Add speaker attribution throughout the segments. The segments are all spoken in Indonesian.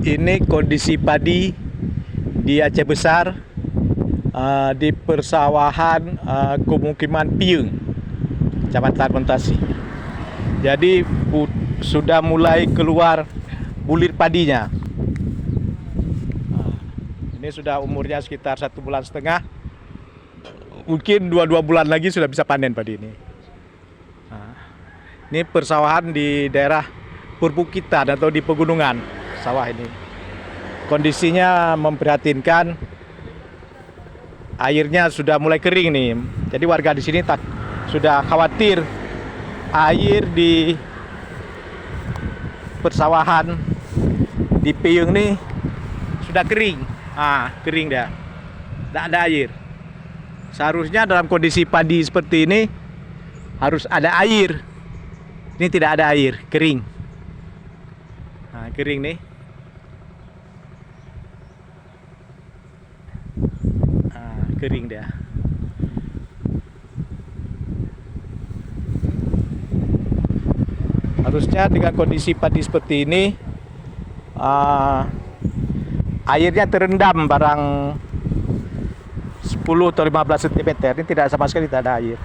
Speaker 1: Ini kondisi padi di Aceh Besar, di persawahan pemukiman Piyeung, Kecamatan Mentasi. Jadi sudah mulai keluar bulir padinya. Ini sudah umurnya sekitar 1,5 bulan. Mungkin 2 bulan lagi sudah bisa panen padi ini. Ini persawahan di daerah perbukitan atau di pegunungan sawah ini. Kondisinya memprihatinkan, airnya sudah mulai kering nih. Jadi warga di sini sudah khawatir air di persawahan di Piyeung nih sudah kering. Kering dah. Tidak ada air. Seharusnya dalam kondisi padi seperti ini harus ada air. Ini tidak ada air, kering. Kering nih. Kering dia. Harusnya dengan kondisi padi seperti ini, airnya terendam barang 10 atau 15 cm. Ini tidak sama sekali, tidak ada air.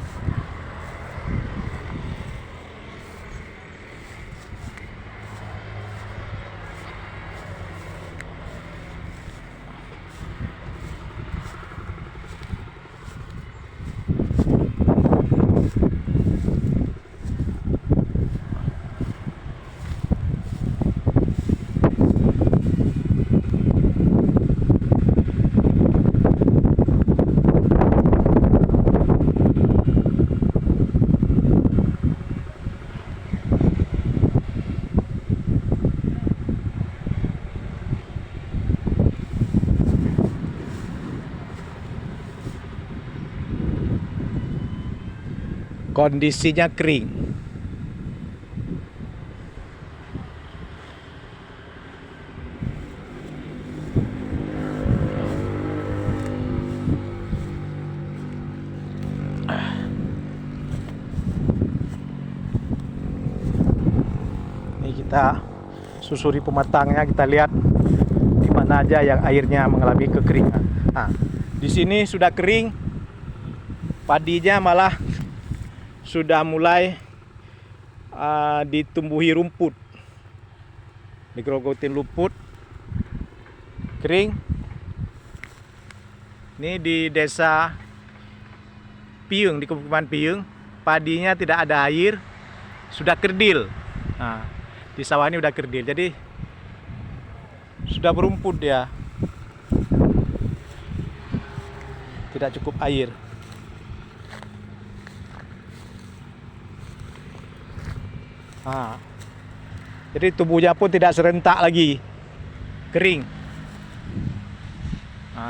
Speaker 1: Kondisinya kering. Ini kita susuri pematangnya, kita lihat di mana aja yang airnya mengalami kekeringan. Di sini sudah kering, padinya malah sudah mulai ditumbuhi rumput, digerogotin rumput, kering. Ini di desa Piyeung, di pemukiman Piyeung, padinya tidak ada air, sudah kerdil. Di sawah ini sudah kerdil, jadi sudah berumput dia, tidak cukup air. Jadi tubuhnya pun tidak serentak lagi, kering.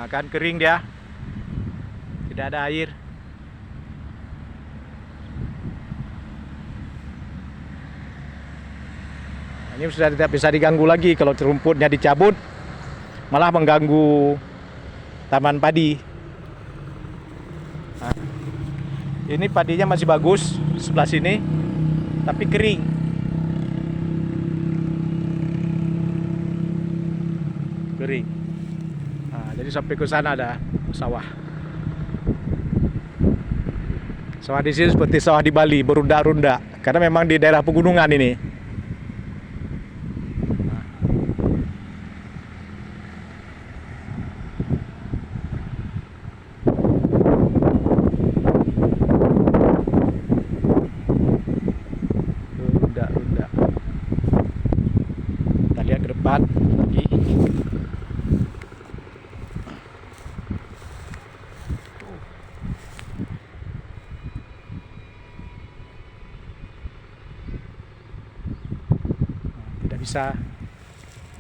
Speaker 1: Kan kering dia, tidak ada air. Ini sudah tidak bisa diganggu lagi. Kalau rumputnya dicabut, malah mengganggu taman padi. Ini padinya masih bagus sebelah sini, tapi kering. Kering. Jadi sampai ke sana ada sawah. Sawah di sini seperti sawah di Bali, berunda-runda, karena memang di daerah pegunungan ini. Runda-runda. Kita lihat ke depan lagi.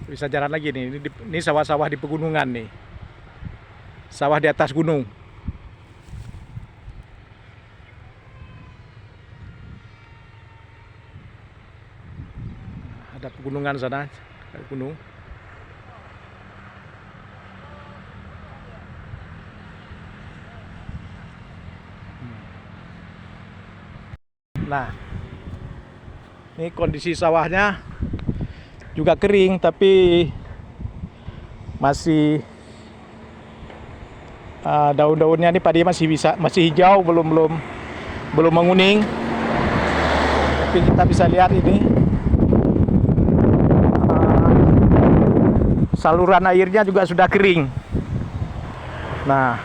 Speaker 1: Bisa jalan lagi nih. Ini sawah-sawah di pegunungan nih, sawah di atas gunung. Ada pegunungan sana, gunung. Nah, ini kondisi sawahnya juga kering, tapi masih daun-daunnya ini padi masih hijau, belum menguning. Tapi kita bisa lihat ini saluran airnya juga sudah kering. Nah,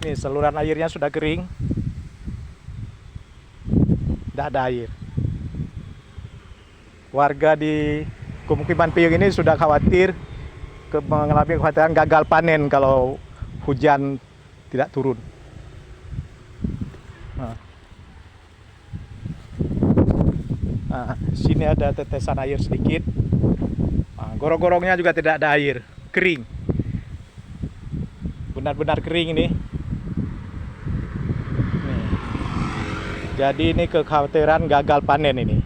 Speaker 1: ini saluran airnya sudah kering, tidak ada air. Warga di pemukiman Piyung ini sudah khawatir, mengalami kekhawatiran gagal panen kalau hujan tidak turun. Nah, sini ada tetesan air sedikit. Nah, gorong-gorongnya juga tidak ada air, kering. Benar-benar kering ini. Nih. Jadi ini kekhawatiran gagal panen ini.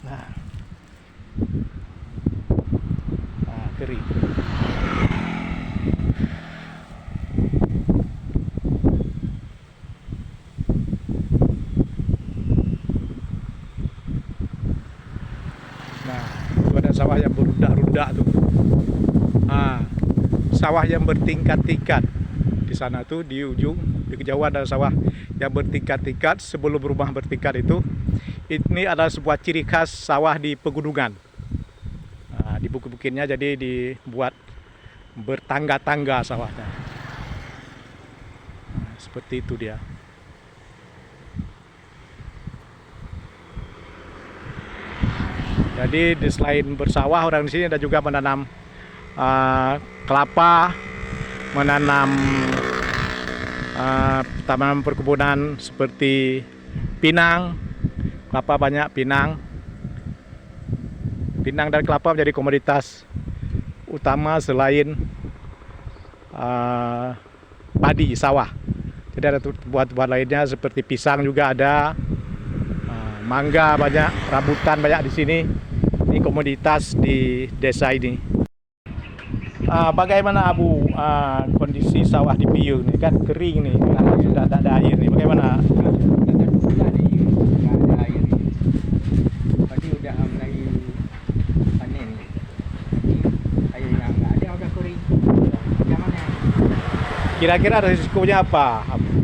Speaker 1: Nah, kering. Nah, itu ada sawah yang berundak-rundak tuh. Sawah yang bertingkat-tingkat. Di sana tuh di ujung, di kejauhan ada sawah yang bertingkat-tingkat. Sebelum rumah bertingkat itu, ini adalah sebuah ciri khas sawah di pegunungan. Di bukit-bukitnya jadi dibuat bertangga-tangga sawahnya. Seperti itu dia. Jadi selain bersawah, orang di sini ada juga menanam kelapa, menanam tanaman perkebunan seperti pinang. Kelapa banyak, pinang dan kelapa menjadi komoditas utama selain padi, sawah. Jadi ada buat lainnya seperti pisang juga ada, mangga banyak, rambutan banyak di sini. Ini komoditas di desa ini. Bagaimana Abu kondisi sawah di Piyung ini kan kering nih, sudah tak ada air nih. Bagaimana?
Speaker 2: Nggak ada air ini. Tadi udah mulai panen. Jadi airnya nggak ada, udah kering. Bagaimana?
Speaker 1: Kira-kira risikonya apa, Abu?